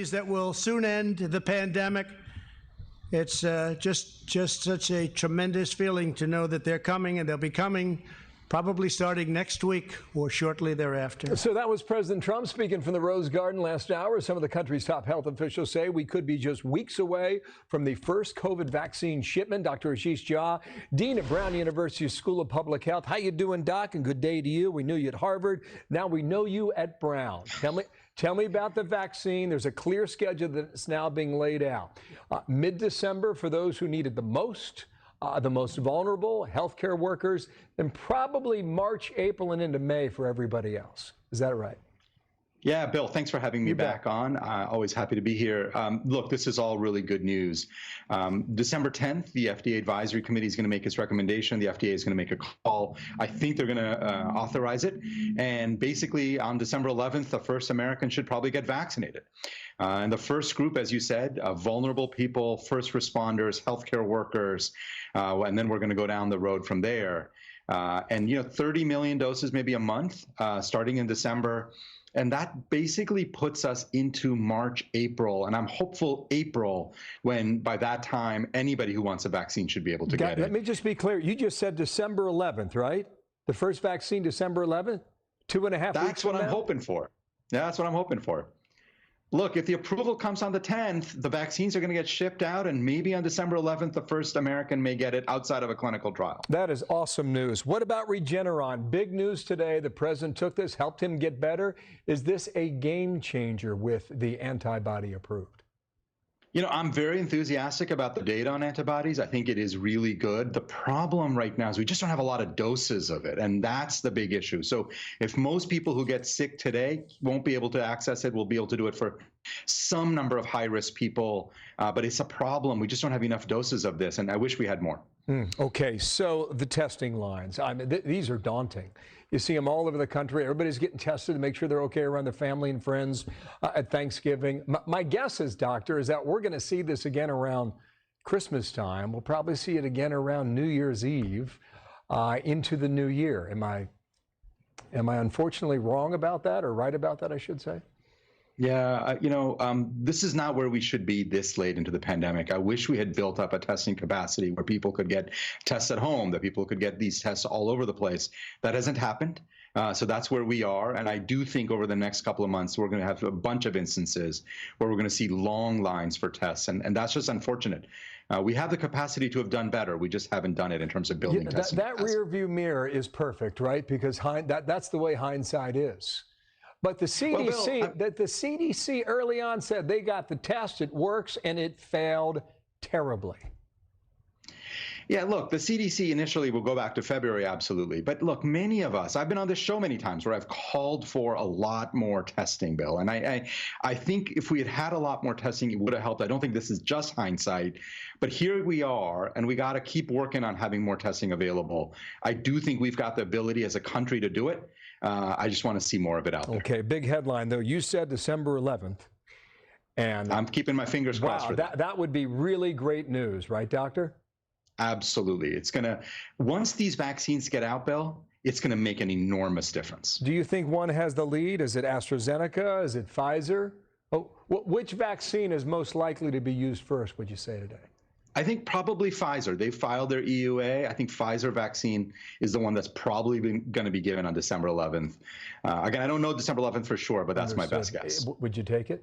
stories that will soon end the pandemic. It's just such a tremendous feeling to know that they're coming, and they'll be coming probably starting next week or shortly thereafter. So that was President Trump speaking from the Rose Garden last hour. Some of the country's top health officials say we could be just weeks away from the first COVID vaccine shipment. Dr. Ashish Jha, Dean at Brown University School of Public Health. How you doing, Doc? And good day to you. We knew you at Harvard. Now we know you at Brown. Tell me about the vaccine. There's a clear schedule that's now being laid out. Mid-December for those who need it the most vulnerable, healthcare workers, and probably March, April, and into May for everybody else. Is that right? Yeah, Bill, thanks for having me back on. Always happy to be here. Look, this is all really good news. December 10th, the FDA Advisory Committee is going to make its recommendation. The FDA is going to make a call. I think they're going to authorize it. And basically, on December 11th, the first American should probably get vaccinated. And the first group, as you said, vulnerable people, first responders, healthcare workers, and then we're going to go down the road from there. And, 30 million doses, maybe a month, starting in December. And that basically puts us into March, April, and I'm hopeful April, when by that time, anybody who wants a vaccine should be able to get it. Let me just be clear. You just said December 11th, right? The first vaccine, December 11th? 2.5 weeks That's what I'm hoping for. Yeah, that's what I'm hoping for. Look, if the approval comes on the 10th, the vaccines are going to get shipped out, and maybe on December 11th, the first American may get it outside of a clinical trial. That is awesome news. What about Regeneron? Big news today. The president took this, helped him get better. Is this a game changer with the antibody approved? I'm very enthusiastic about the data on antibodies. I think it is really good. The problem right now is we just don't have a lot of doses of it, and that's the big issue. So if most people who get sick today won't be able to access it, we'll be able to do it for some number of high-risk people, but it's a problem. We just don't have enough doses of this, and I wish we had more. Okay, so the testing lines, these are daunting. You see them all over the country. Everybody's getting tested to make sure they're okay around their family and friends at Thanksgiving. My guess is, Doctor, is that we're going to see this again around Christmas time. We'll probably see it again around New Year's Eve into the new year. Am I unfortunately wrong about that, or right about that, I should say? Yeah, this is not where we should be this late into the pandemic. I wish we had built up a testing capacity where people could get tests at home, that people could get these tests all over the place. That hasn't happened. So that's where we are. And I do think over the next couple of months, we're going to have a bunch of instances where we're going to see long lines for tests. And that's just unfortunate. We have the capacity to have done better. We just haven't done it in terms of building testing. That rear view mirror is perfect, right? Because that's the way hindsight is. But the CDC early on said they got the test, it works, and it failed terribly. Yeah, look, the CDC initially will go back to February, absolutely. But look, many of us, I've been on this show many times where I've called for a lot more testing, Bill. And I think if we had had a lot more testing, it would have helped. I don't think this is just hindsight. But here we are, and we got to keep working on having more testing available. I do think we've got the ability as a country to do it. I just want to see more of it out there. Okay, big headline, though. You said December 11th. And I'm keeping my fingers crossed for that. That would be really great news, right, Doctor? Absolutely. It's going to, once these vaccines get out, Bill, it's going to make an enormous difference. Do you think one has the lead? Is it AstraZeneca? Is it Pfizer? Which vaccine is most likely to be used first, would you say today? I think probably Pfizer. They filed their EUA. I think Pfizer vaccine is the one that's probably going to be given on December 11th. Again, I don't know December 11th for sure, but that's my best guess. Would you take it?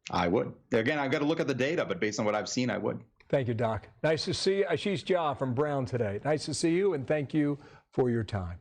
I would. Again, I've got to look at the data, but based on what I've seen, I would. Thank you, Doc. Nice to see you. Ashish Jha from Brown today. Nice to see you, and thank you for your time.